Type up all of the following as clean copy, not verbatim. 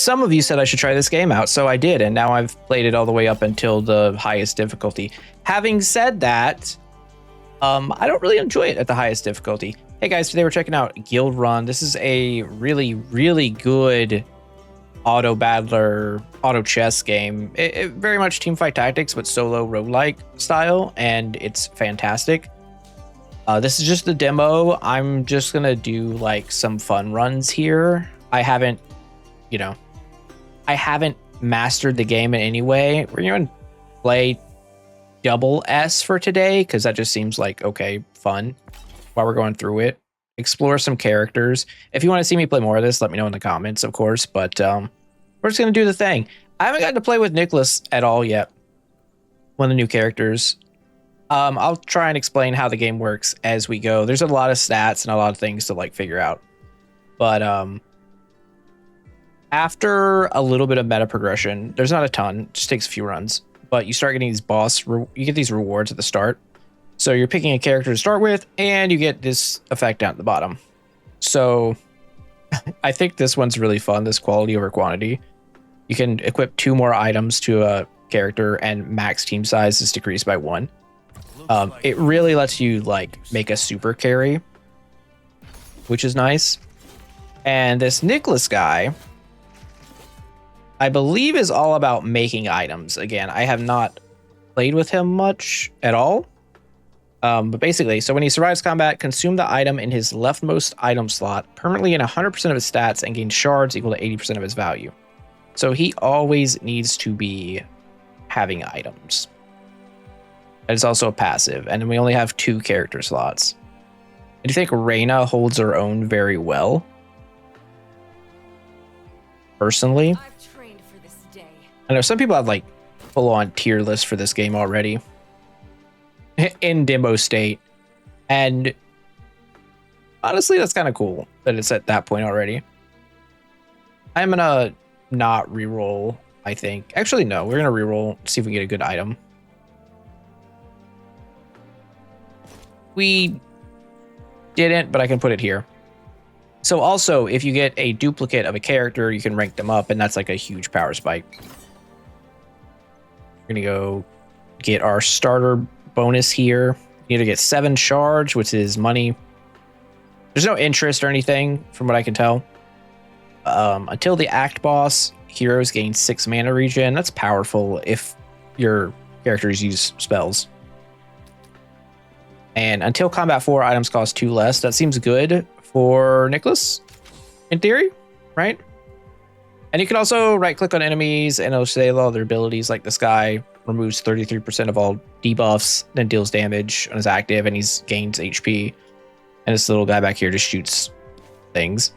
some of you said I should try this game out, so I did, and now I've played it all the way up until the highest difficulty. Having said that, I don't really enjoy it at the highest difficulty. Hey guys, today we're checking out Guildrun. This is a really, really good auto battler, auto chess game. It very much teamfight tactics, but solo roguelike style, and it's fantastic. This is just the demo. I'm just gonna do like some fun runs here. I haven't mastered the game in any way. We're gonna play double S for today because that just seems like okay, fun while we're going through it. Explore some characters. If you want to see me play more of this, let me know in the comments, of course. But we're just gonna do the thing. I haven't gotten to play with Nicholas at all yet. One of the new characters. I'll try and explain how the game works as we go. There's a lot of stats and a lot of things to like figure out. But after a little bit of meta progression, there's not a ton, it just takes a few runs, but you start getting these you get these rewards at the start. So you're picking a character to start with, and you get this effect down at the bottom. So I think this one's really fun, this quality over quantity. You can equip 2 more items to a character, and max team size is decreased by 1. It really lets you like make a super carry, which is nice. And this Nicholas guy, I believe, is all about making items. Again, I have not played with him much at all. But basically, so when he survives combat, consume the item in his leftmost item slot, permanently in 100% of his stats, and gain shards equal to 80% of his value. So he always needs to be having items. And it's also a passive, and we only have 2 character slots. And do you think Reyna holds her own very well? Personally, I know some people have like full-on tier lists for this game already in demo state, and honestly, that's kind of cool that it's at that point already. I'm gonna not reroll. I think actually no, we're gonna reroll, see if we get a good item. We didn't, but I can put it here. So also, if you get a duplicate of a character, you can rank them up, and that's like a huge power spike. We're gonna go get our starter bonus here. You need to get 7 shards, which is money. There's no interest or anything, from what I can tell. Until the act boss, heroes gain 6 mana regen. That's powerful if your characters use spells. And until combat 4, items cost 2 less. That seems good for Nicholas, in theory, right? And you can also right-click on enemies, and it'll say all their abilities. Like this guy removes 33% of all debuffs, then deals damage on his active, and he gains HP. And this little guy back here just shoots things.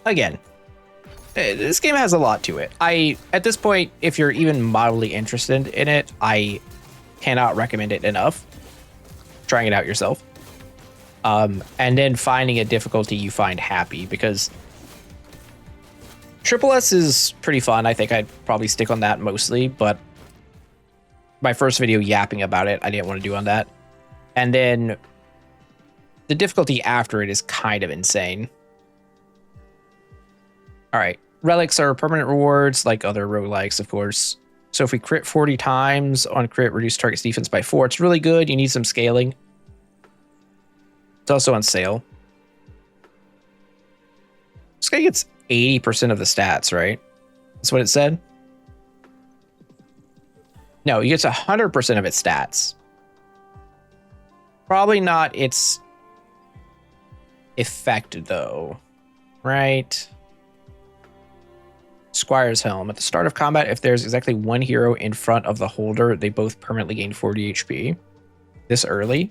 Again, this game has a lot to it. At this point, if you're even mildly interested in it, I cannot recommend it enough. Trying it out yourself. And then finding a difficulty you find happy, because Triple S is pretty fun. I think I'd probably stick on that mostly, but my first video yapping about it, I didn't want to do on that. And then the difficulty after it is kind of insane. All right, relics are permanent rewards like other roguelikes, of course. So if we crit 40 times on crit, reduce target's defense by 4. It's really good. You need some scaling. It's also on sale. This guy gets 80% of the stats, right? That's what it said. No, he gets 100% of its stats. Probably not its effect, though. Right? Squire's Helm. At the start of combat, if there's exactly 1 hero in front of the holder, they both permanently gain 40 HP. This early.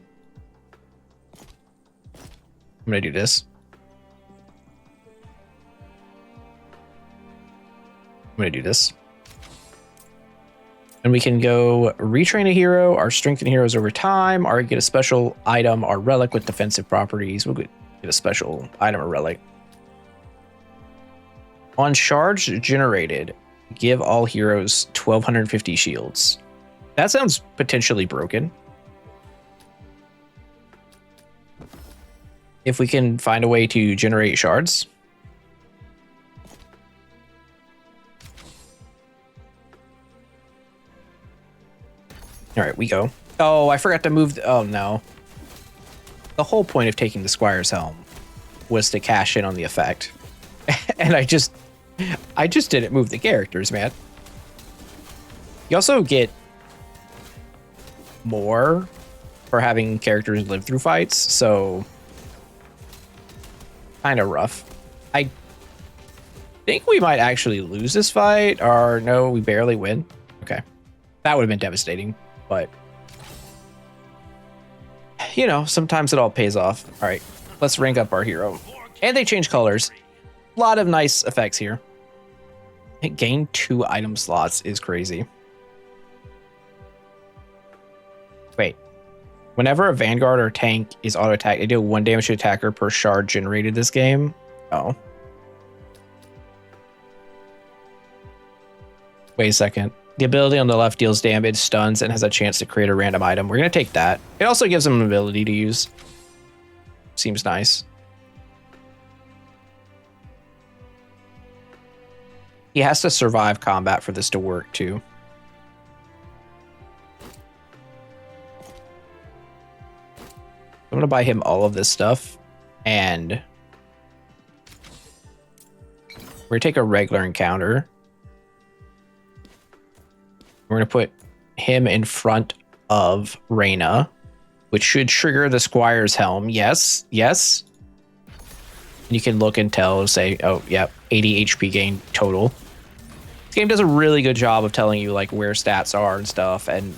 I'm going to do this. I'm going to do this. And we can go retrain a hero, or strengthen heroes over time, or get a special item or relic with defensive properties. We'll get a special item or relic. On charge generated, give all heroes 1250 shields. That sounds potentially broken. If we can find a way to generate shards. All right, we go. Oh, I forgot to move. Oh, no. The whole point of taking the Squire's Helm was to cash in on the effect. And I just didn't move the characters, man. You also get more for having characters live through fights, so kind of rough. I think we might actually lose this fight, or no, we barely win. Okay. That would have been devastating, but you know, sometimes it all pays off. All right, let's rank up our hero. And they change colors. A lot of nice effects here. Gain 2 item slots is crazy. Wait. Whenever a vanguard or tank is auto attack, they deal 1 damage to attacker per shard generated this game. Oh. Wait a second. The ability on the left deals damage, stuns, and has a chance to create a random item. We're going to take that. It also gives him an ability to use. Seems nice. He has to survive combat for this to work, too. I'm going to buy him all of this stuff. And we're going to take a regular encounter. We're going to put him in front of Reyna, which should trigger the Squire's Helm. Yes, yes. And you can look and tell, say, oh, yep, 80 HP gain total. This game does a really good job of telling you like where stats are and stuff, and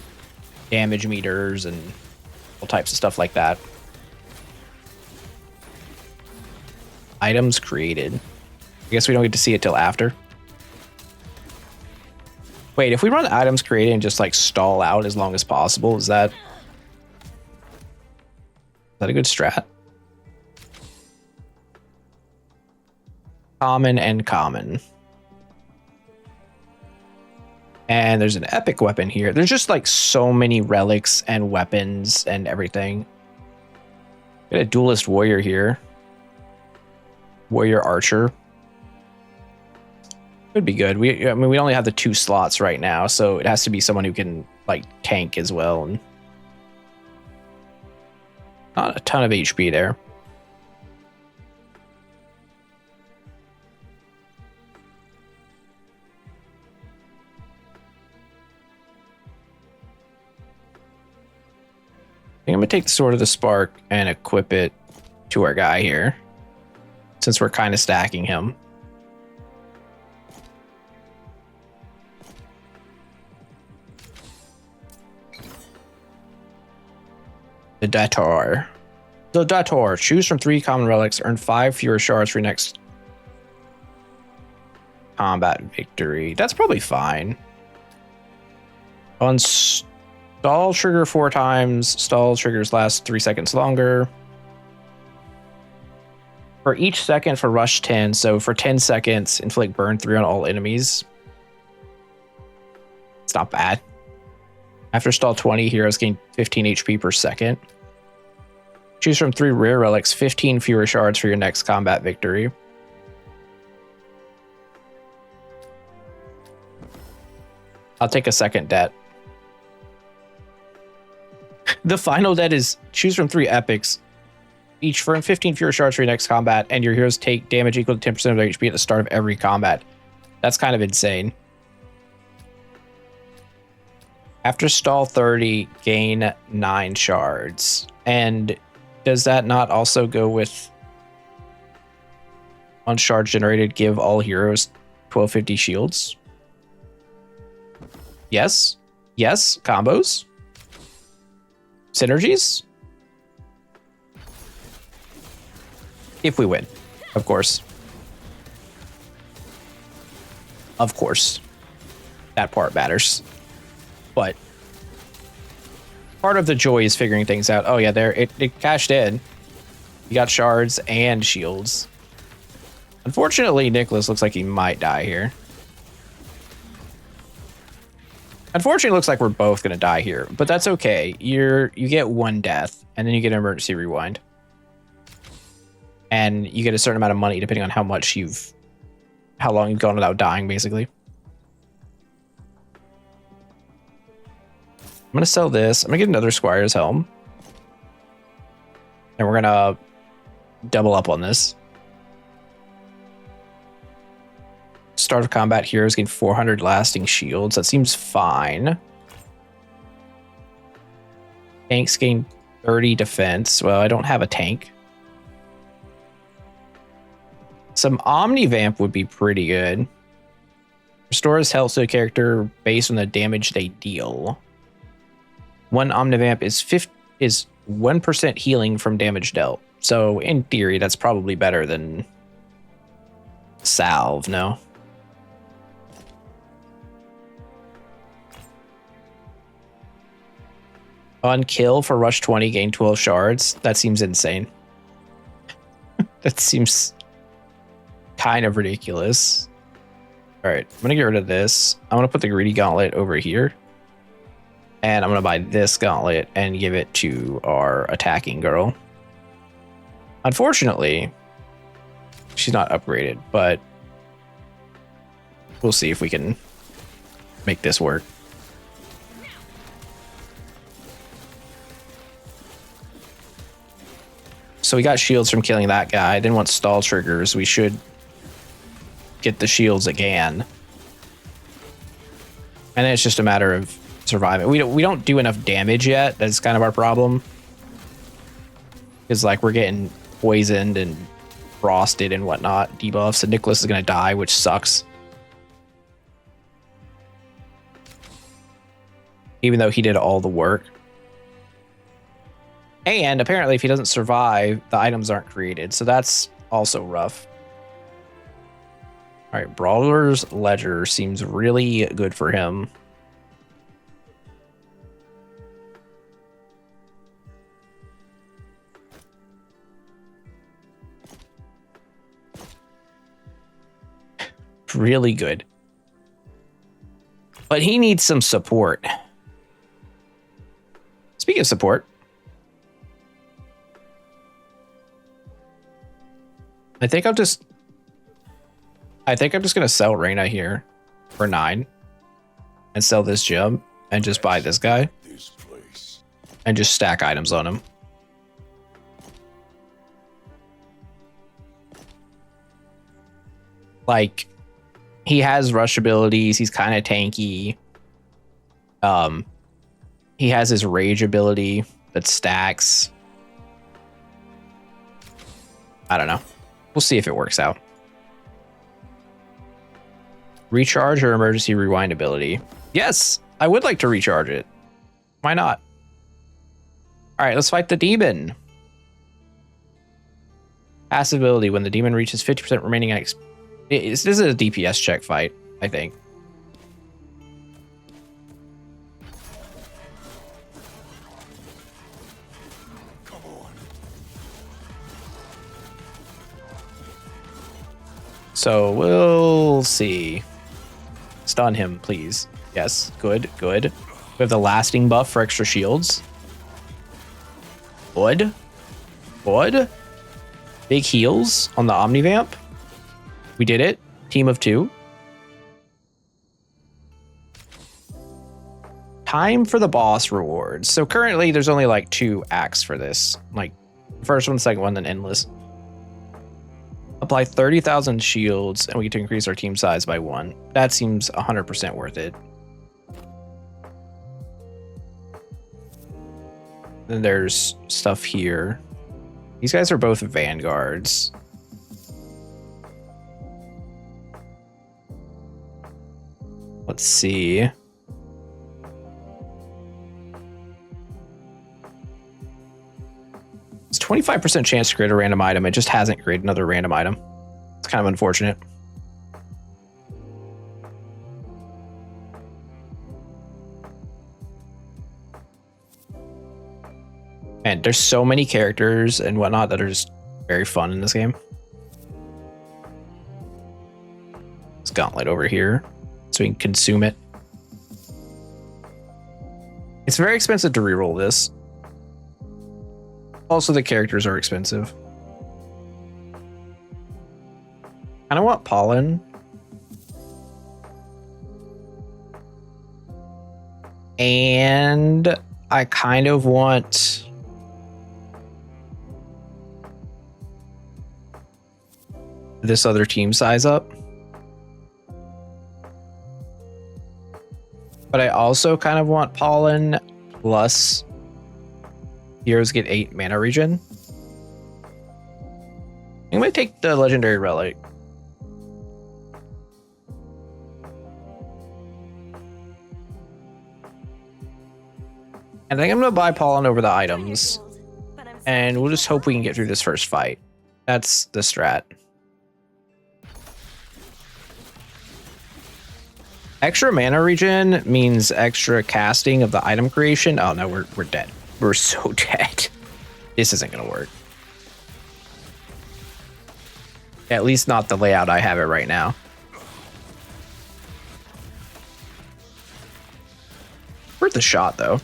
damage meters and all types of stuff like that. Items created. I guess we don't get to see it till after. Wait, if we run items created and just like stall out as long as possible, is that a good strat? Common and common. And there's an epic weapon here. There's just like so many relics and weapons and everything. Got a duelist warrior here. Warrior archer. Could be good. I mean, we only have the 2 slots right now, so it has to be someone who can like tank as well. And not a ton of HP there. I think I'm gonna take the Sword of the Spark and equip it to our guy here, since we're kind of stacking him. The Datar. The Datar. Choose from 3 common relics. Earn 5 fewer shards for your next combat victory. That's probably fine. Stall trigger 4 times. Stall triggers last 3 seconds longer. For each second for rush 10. So for 10 seconds, inflict burn 3 on all enemies. It's not bad. After stall 20, heroes gain 15 HP per second. Choose from 3 rare relics, 15 fewer shards for your next combat victory. I'll take a second debt. The final debt is choose from 3 epics, each for 15 fewer shards for your next combat, and your heroes take damage equal to 10% of their HP at the start of every combat. That's kind of insane. After stall 30, gain 9 shards. And does that not also go with on shards generated, give all heroes 1250 shields? Yes. Yes. Combos. Synergies. If we win, of course. Of course. That part matters. But part of the joy is figuring things out. Oh yeah, it cashed in. You got shards and shields. Unfortunately, Nicholas looks like he might die here. Unfortunately, it looks like we're both gonna die here, but that's okay. You get 1 death, and then you get an emergency rewind, and you get a certain amount of money depending on how long you've gone without dying, basically. I'm gonna sell this. I'm gonna get another Squire's Helm. And we're gonna double up on this. Start of combat heroes gain 400 lasting shields. That seems fine. Tanks gain 30 defense. Well, I don't have a tank. Some Omnivamp would be pretty good. Restores health to a character based on the damage they deal. One Omnivamp is 1% healing from damage dealt. So in theory, that's probably better than Salve, no? On kill for rush 20, gain 12 shards. That seems insane. That seems kind of ridiculous. All right, I'm gonna get rid of this. I'm gonna put the greedy gauntlet over here. And I'm gonna buy this gauntlet and give it to our attacking girl. Unfortunately, she's not upgraded, but we'll see if we can make this work. So we got shields from killing that guy. Then once stall triggers, we should get the shields again. And then it's just a matter of surviving. We don't do enough damage yet. That's kind of our problem. Because like we're getting poisoned and frosted and whatnot, debuffs, and Nicholas is gonna die, which sucks. Even though he did all the work. And apparently if he doesn't survive, the items aren't created. So that's also rough. All right, Brawler's Ledger seems really good for him. Really good. But he needs some support. Speaking of support, I think I'm just gonna sell Reyna here for 9 and sell this gem and just buy this guy and just stack items on him. Like, he has rush abilities. He's kind of tanky. He has his rage ability that stacks. I don't know. We'll see if it works out. Recharge or emergency rewind ability? Yes, I would like to recharge it. Why not? All right, let's fight the demon. Passive ability: when the demon reaches 50% remaining XP. This is a DPS check fight, I think. So we'll see. Stun him, please. Yes, good, good. We have the lasting buff for extra shields. Good. Good. Big heals on the Omnivamp. We did it. Team of 2. Time for the boss rewards. So currently there's only like 2 acts for this. Like first one, second one, then endless. Apply 30,000 shields and we get to increase our team size by 1. That seems 100% worth it. Then there's stuff here. These guys are both vanguards. Let's see. It's 25% chance to create a random item. It just hasn't created another random item. It's kind of unfortunate. And there's so many characters and whatnot that are just very fun in this game. This gauntlet over here, so we can consume it. It's very expensive to reroll this. Also, the characters are expensive. I don't want Pollen. And I kind of want this other team size up. But I also kind of want Pollen plus heroes get 8 mana regen. I'm going to take the legendary relic. I think I'm going to buy Pollen over the items. And we'll just hope we can get through this first fight. That's the strat. Extra mana regen means extra casting of the item creation. Oh no, we're dead. We're so dead. This isn't gonna work. At least not the layout I have it right now. Worth a shot though.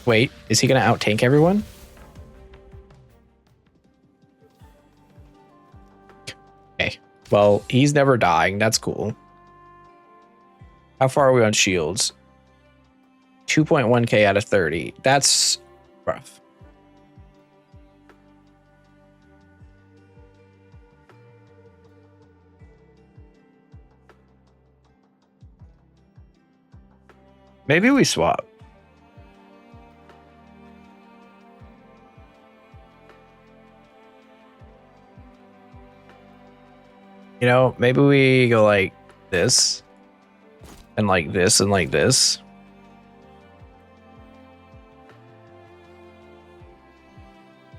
Wait, is he gonna out-tank everyone? Okay, well, he's never dying. That's cool. How far are we on shields? 2.1k out of 30. That's rough. Maybe we swap. You know, maybe we go like this and like this and like this.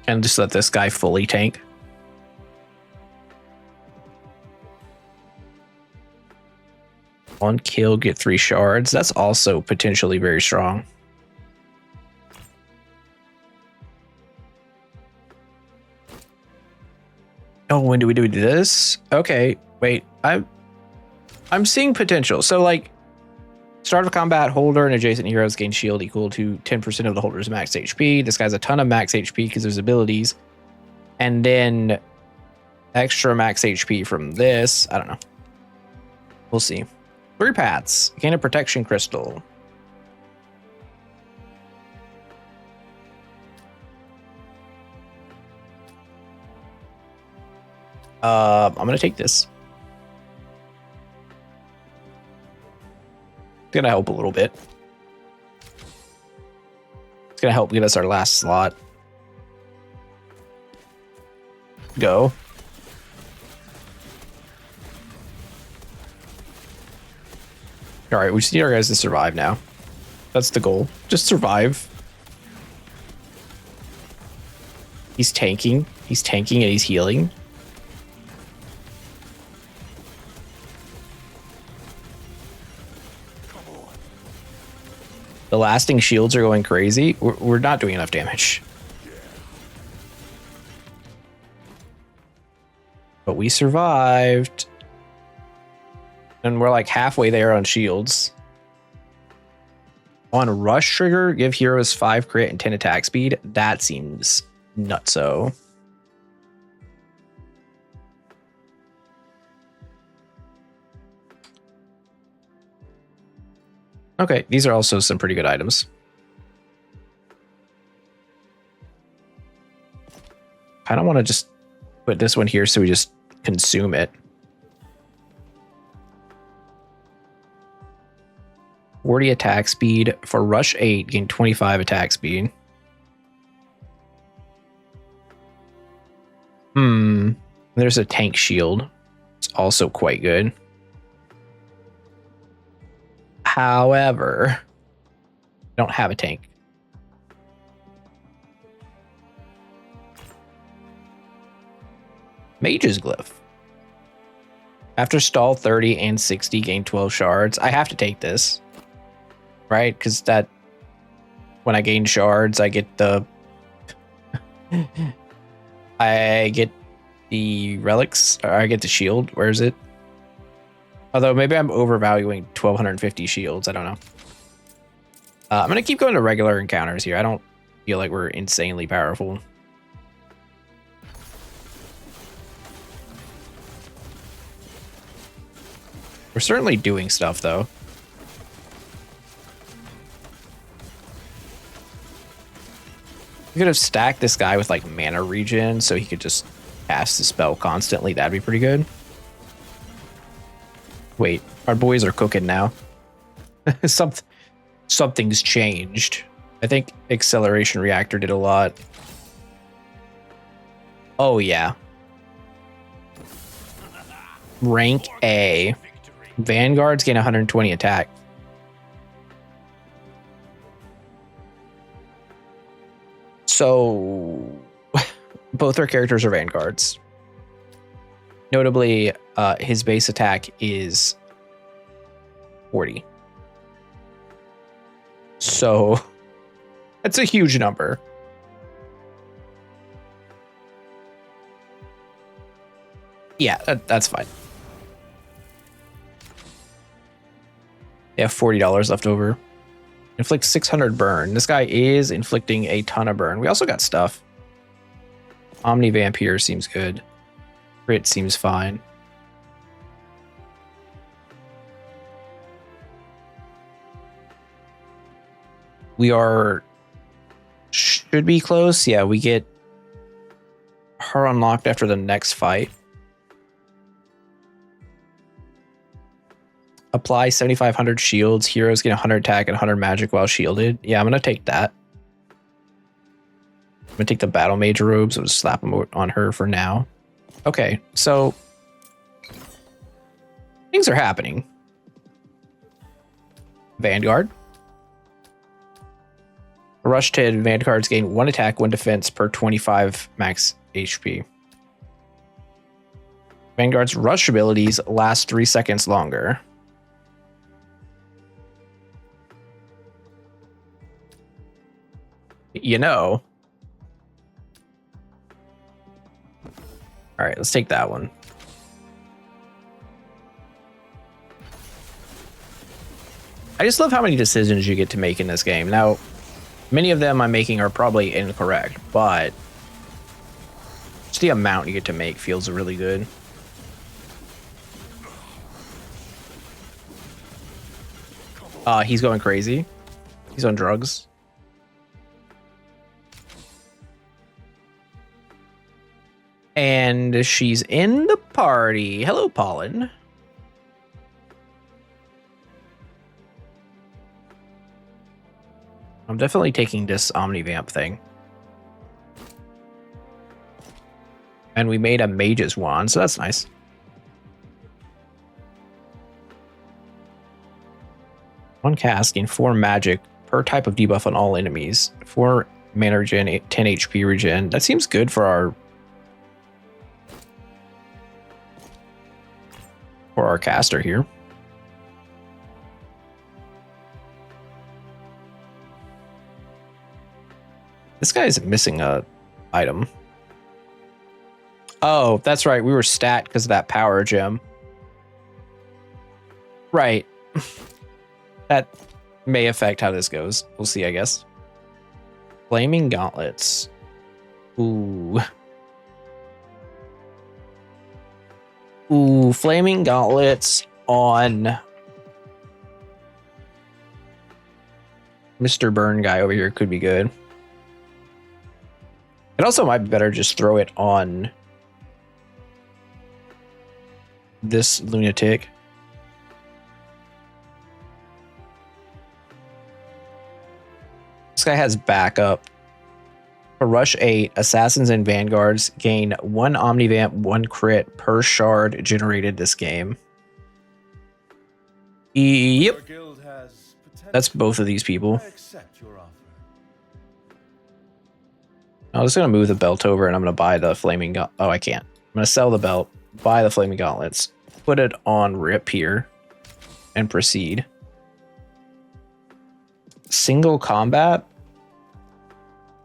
And just let this guy fully tank. One kill, get 3 shards. That's also potentially very strong. Oh, when do we do this? Okay, wait. I'm seeing potential. So like start of combat, holder and adjacent heroes gain shield equal to 10% of the holder's max HP. This guy's a ton of max HP because there's abilities. And then extra max HP from this. I don't know. We'll see. 3 paths. Gain a protection crystal. I'm gonna take this. It's gonna help a little bit. It's gonna help get us our last slot. Go. All right, we just need our guys to survive now. That's the goal. Just survive. He's tanking. He's tanking and he's healing. The lasting shields are going crazy. We're not doing enough damage. But we survived. And we're like halfway there on shields. On rush trigger, give heroes 5 crit and 10 attack speed. That seems nutso. Okay, these are also some pretty good items. I don't want to just put this one here so we just consume it. 40 attack speed. For rush 8, gain 25 attack speed. There's a tank shield. It's also quite good. However, I don't have a tank. Mage's Glyph. After stall 30 and 60, gain 12 shards. I have to take this. Right? Because that, when I gain shards, I get the... I get the relics, or I get the shield. Where is it? Although maybe I'm overvaluing 1250 shields. I don't know. I'm going to keep going to regular encounters here. I don't feel like we're insanely powerful. We're certainly doing stuff, though. We could have stacked this guy with, like, mana regen so he could just cast the spell constantly. That'd be pretty good. Wait, our boys are cooking now. Something's changed. I think Acceleration Reactor did a lot. Oh, yeah. Rank A. Vanguards gain 120 attack. So, both our characters are Vanguards. Notably, his base attack is 40. So, that's a huge number. Yeah, that's fine. They have $40 left over. Inflict 600 burn. This guy is inflicting a ton of burn. We also got stuff. Omni Vampire seems good. Crit seems fine. We should be close. Yeah, we get her unlocked after the next fight. Apply 7,500 shields. Heroes get 100 attack and 100 magic while shielded. Yeah, I'm going to take that. I'm going to take the Battle Mage robes. I'll just slap them on her for now. Okay, so things are happening. Vanguard. Rush 10 Vanguards gain 1 attack, 1 defense per 25 max HP. Vanguard's rush abilities last 3 seconds longer. You know. All right, let's take that one. I just love how many decisions you get to make in this game. Now, many of them I'm making are probably incorrect, but just the amount you get to make feels really good. He's going crazy. He's on drugs. And she's in the party. Hello, Pollen. I'm definitely taking this Omnivamp thing. And we made a Mage's Wand, so that's nice. One cast gain 4 magic per type of debuff on all enemies. 4 mana regen, 10 HP regen. That seems good for our caster here. This guy is missing a item. Oh, that's right. We were stat because of that power gem. Right. That may affect how this goes. We'll see, I guess. Flaming gauntlets. Ooh. Ooh, flaming gauntlets on Mr. Burn guy over here could be good. It also might be better just throw it on this lunatic. This guy has backup. For Rush 8, Assassins and Vanguards gain 1 Omnivamp, 1 crit per shard generated this game. Yep. That's both of these people. I'm just going to move the belt over and I'm going to buy the Flaming Gauntlet. Oh, I can't. I'm going to sell the belt, buy the Flaming Gauntlets, put it on Rip here, and proceed. Single combat?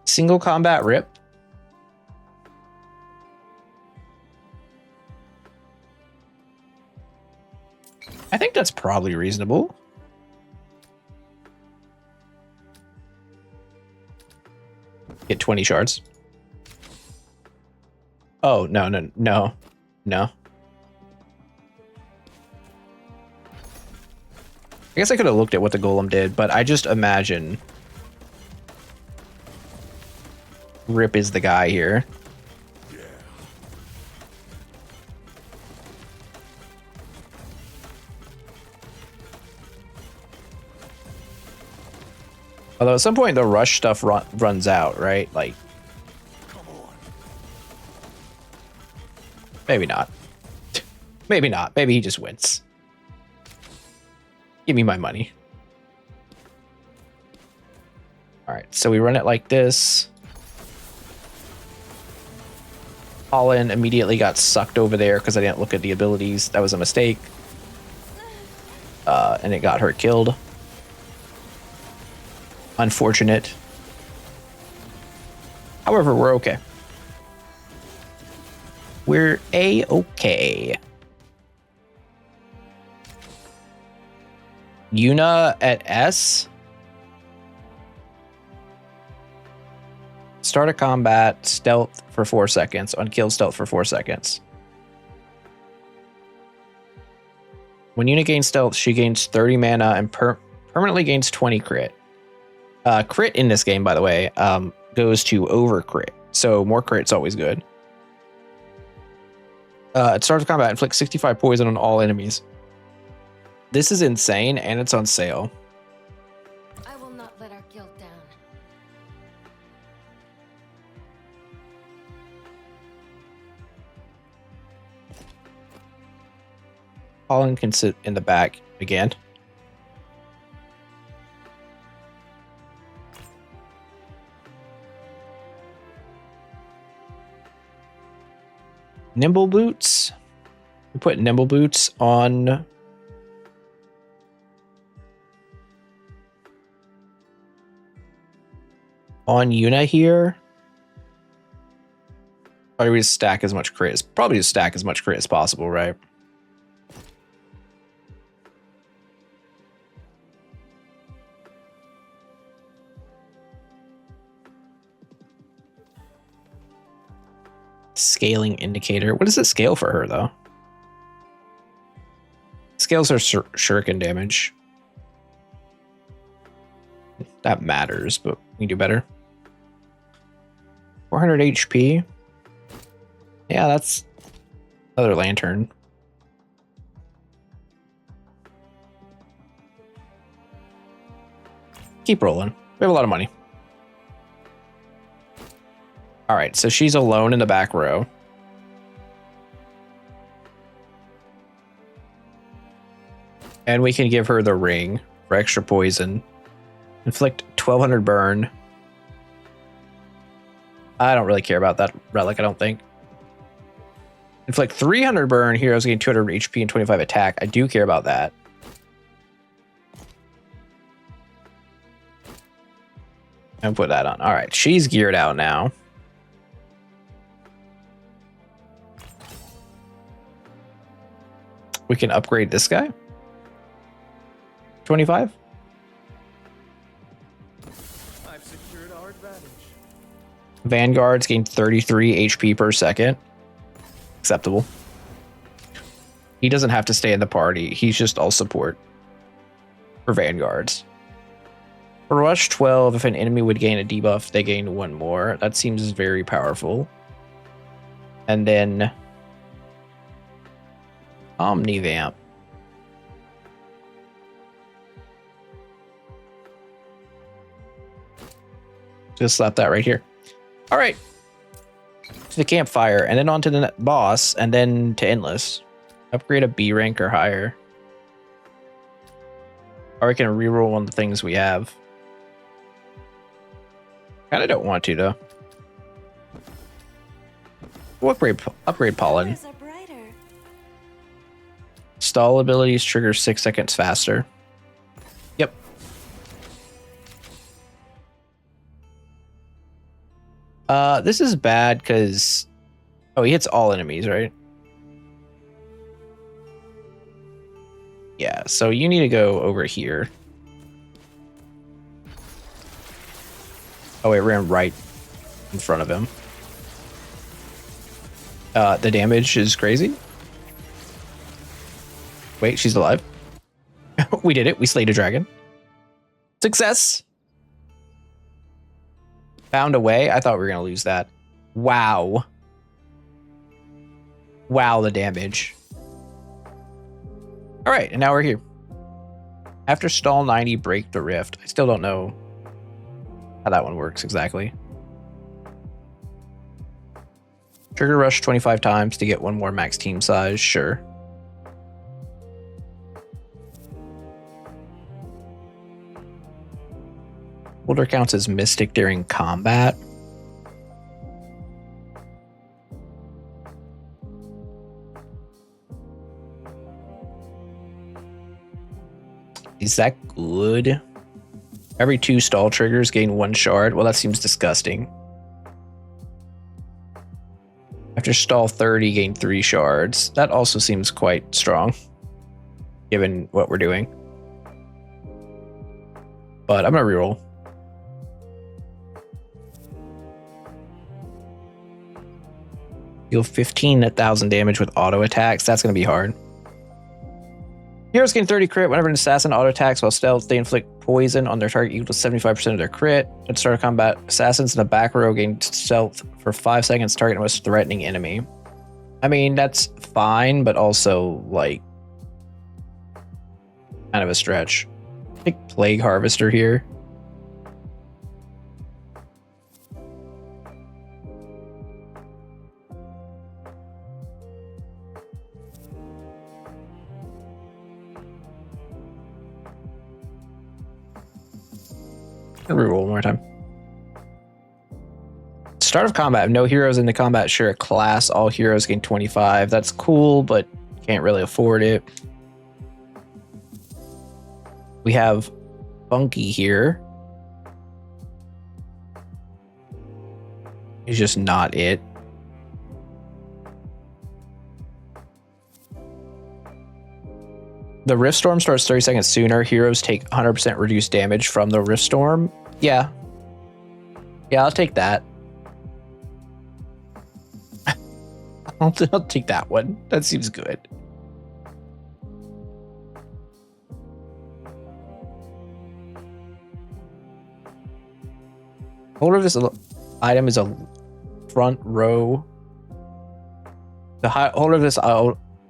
Single combat Rip? I think that's probably reasonable. Get 20 shards. Oh, no. guess I could have looked at what the golem did, but I just imagine Rip is the guy here. Although at some point the rush stuff runs out, right? Like, maybe not. Maybe not. Maybe he just wins. Give me my money. All right, so we run it like this. Holland immediately got sucked over there because I didn't look at the abilities. That was a mistake. And it got her killed. Unfortunate. However, we're okay. We're A-okay. Yuna at S. Start a combat, stealth for 4 seconds. Unkill stealth for 4 seconds. When Yuna gains stealth, she gains 30 mana and permanently gains 20 crit. Crit in this game, by the way, goes to over crit. So more crit's always good. At start of combat, inflict 65 poison on all enemies. This is insane, and it's on sale. I will not let our guild down. Holland can sit in the back again. Nimble boots. We put nimble boots on Yuna here. Probably just stack as much crit as possible, right? Scaling indicator. What does it scale for her, though? Scales her shuriken damage. That matters, but we can do better. 400 HP. Yeah, that's another lantern. Keep rolling. We have a lot of money. All right, so she's alone in the back row. And we can give her the ring for extra poison. Inflict 1200 burn. I don't really care about that relic, I don't think. Inflict 300 burn. Heroes gain 200 HP and 25 attack. I do care about that. And put that on. All right, she's geared out now. We can upgrade this guy. 25. I've secured our advantage. Vanguards gain 33 HP per second. Acceptable. He doesn't have to stay in the party. He's just all support for Vanguards. For Rush 12, if an enemy would gain a debuff, they gain one more. That seems very powerful. And then Omnivamp. Just slap that right here. All right. To the campfire, and then on to the boss, and then to Endless. Upgrade a B rank or higher. Or we can reroll one of the things we have. Kinda don't want to, though. We'll upgrade Pollen. Stall abilities trigger 6 seconds faster. Yep. This is bad because... Oh, he hits all enemies, right? Yeah, so you need to go over here. Oh, it ran right in front of him. The damage is crazy. Wait, she's alive? Oh, we did it. We slayed a dragon. Success. Found a way. I thought we were going to lose that. Wow. Wow, the damage. All right, and now we're here. After stall 90, break the rift. I still don't know how that one works exactly. Trigger rush 25 times to get one more max team size. Sure. Holder counts as Mystic during combat. Is that good? Every 2 stall triggers gain 1 shard. Well, that seems disgusting. After stall 30, gain 3 shards. That also seems quite strong, given what we're doing. But I'm gonna reroll. Deal 15,000 damage with auto attacks. That's gonna be hard. Heroes gain 30 crit whenever an assassin auto attacks while stealth. They inflict poison on their target equal to 75% of their crit. At start of combat, assassins in the back row gain stealth for 5 seconds, target the most threatening enemy. I mean, that's fine, but also, like, kind of a stretch. Pick Plague Harvester here. Reroll one more time. Start of combat. No heroes in the combat. Sure, class. All heroes gain 25. That's cool, but can't really afford it. We have Funky here. He's just not it. The Rift Storm starts 30 seconds sooner. Heroes take 100% reduced damage from the Rift Storm. Yeah. Yeah, I'll take that. I'll take that one. That seems good. Holder of this item is a front row. The holder of this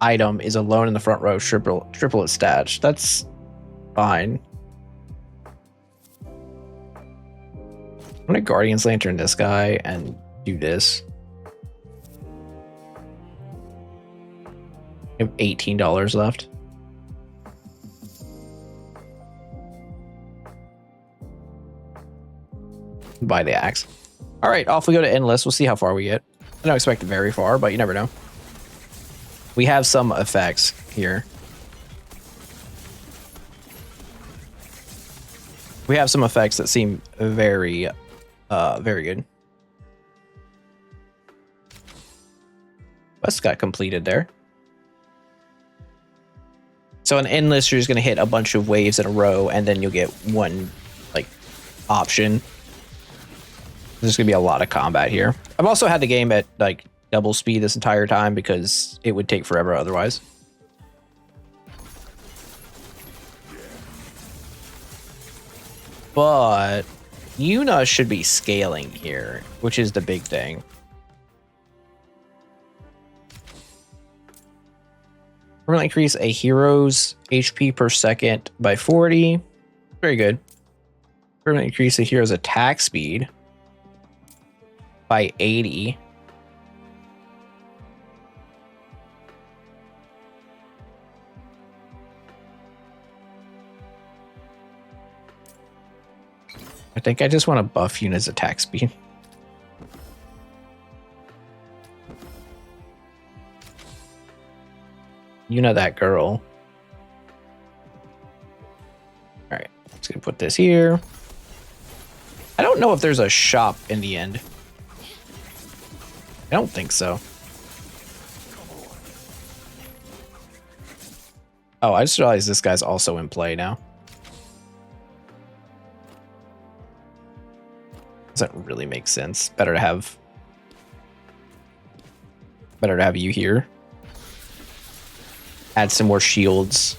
item is alone in the front row. Triple its stats. That's fine. I'm gonna Guardian's Lantern this guy and do this. I have $18 left. Buy the axe. All right, off we go to Endless. We'll see how far we get. I don't expect very far, but you never know. We have some effects here. We have some effects that seem very good. Quest got completed there. So in Endless, you're just going to hit a bunch of waves in a row, and then you'll get one, like, option. There's going to be a lot of combat here. I've also had the game at, like, double speed this entire time because it would take forever otherwise. But Yuna should be scaling here, which is the big thing. We're going to increase a hero's HP per second by 40. Very good. We're going to increase a hero's attack speed by 80. I think I just want to buff Yuna's attack speed. You know that girl. All right, just gonna put this here. I don't know if there's a shop in the end. I don't think so. Oh, I just realized this guy's also in play now. Doesn't really make sense. Better to have you here. Add some more shields.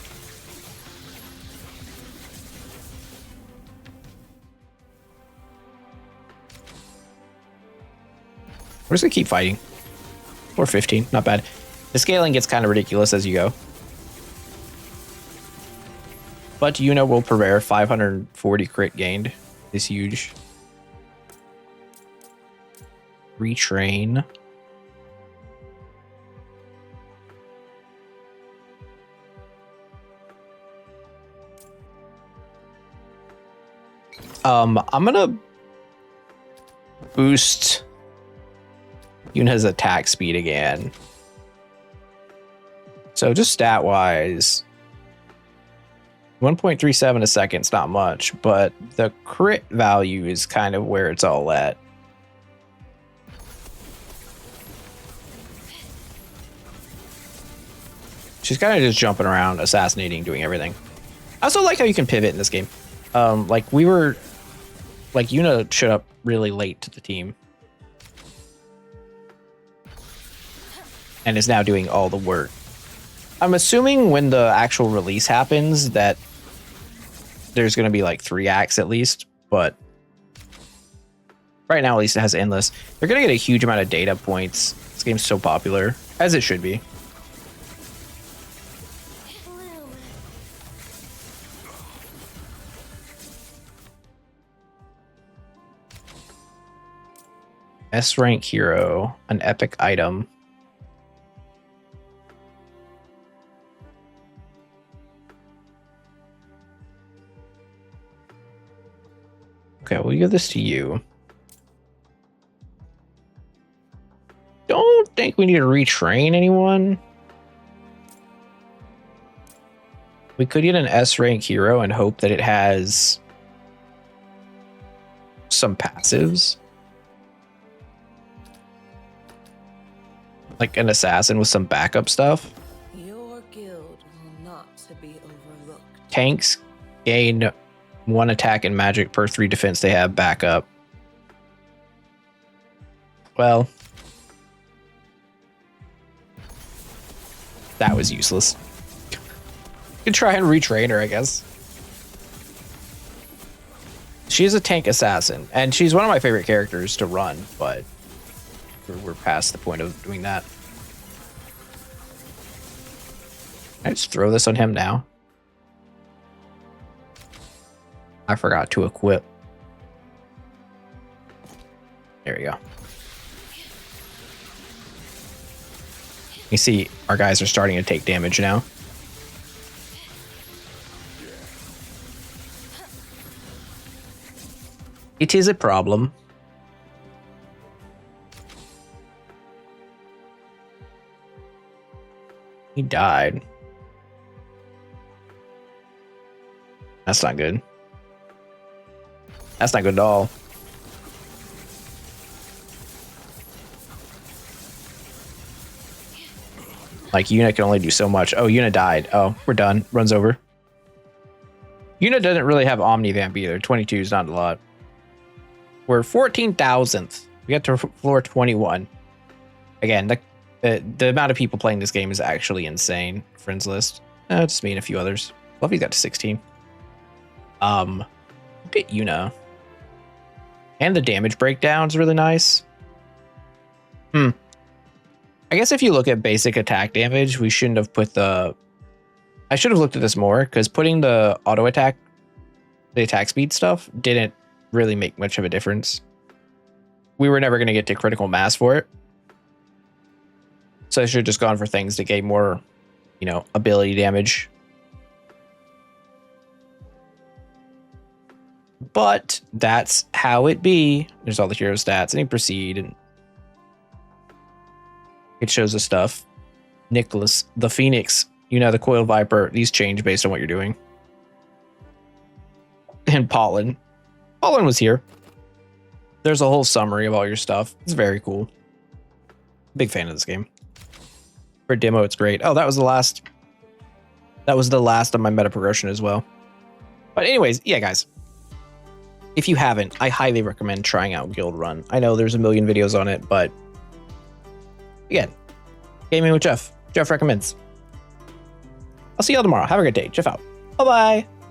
We're just gonna keep fighting. Or 15, not bad. The scaling gets kind of ridiculous as you go. But Yuna will prepare 540 crit gained. Is huge. Retrain. I'm gonna boost Yuna's attack speed again. So just stat wise, 1.37 a second's not much, but the crit value is kind of where it's all at. She's kind of just jumping around, assassinating, doing everything. I also like how you can pivot in this game. Like Yuna showed up really late to the team. And is now doing all the work. I'm assuming when the actual release happens that there's going to be like 3 acts at least, but right now at least it has endless. They're going to get a huge amount of data points. This game's so popular, as it should be. S rank hero, an epic item. Okay, we'll give this to you. Don't think we need to retrain anyone. We could get an S rank hero and hope that it has some passives. Like an assassin with some backup stuff. Your guild will not to be overlooked. Tanks gain 1 attack and magic per 3 defense they have backup. Well, that was useless. You could try and retrain her, I guess. She's a tank assassin, and she's one of my favorite characters to run, but we're past the point of doing that. Can I just throw this on him now? I forgot to equip. There we go. You see, our guys are starting to take damage now. It is a problem. He died. That's not good. That's not good at all. Like, Yuna can only do so much. Oh, Yuna died. Oh, we're done. Runs over. Yuna doesn't really have Omnivamp either. 22 is not a lot. We're 14,000th. We got to floor 21. Again, the amount of people playing this game is actually insane. Friends list. Just me and a few others. Fluffy's got to 16. Look at Yuna. And the damage breakdown is really nice. I guess if you look at basic attack damage, we shouldn't have put the... I should have looked at this more, because putting the auto attack, the attack speed stuff, didn't really make much of a difference. We were never going to get to critical mass for it. So I should have just gone for things to gain more, you know, ability damage. But that's how it be. There's all the hero stats. And you proceed, and it shows the stuff. Nicholas, the Phoenix, you know, the Coiled Viper. These change based on what you're doing. And Pollen. Pollen was here. There's a whole summary of all your stuff. It's very cool. Big fan of this game. For demo, it's great. Oh, that was the last. That was the last of my meta progression as well. But anyways, yeah, guys. If you haven't, I highly recommend trying out Guildrun. I know there's a million videos on it, but again, gaming with Jeff. Jeff recommends. I'll see y'all tomorrow. Have a great day. Jeff out. Bye-bye.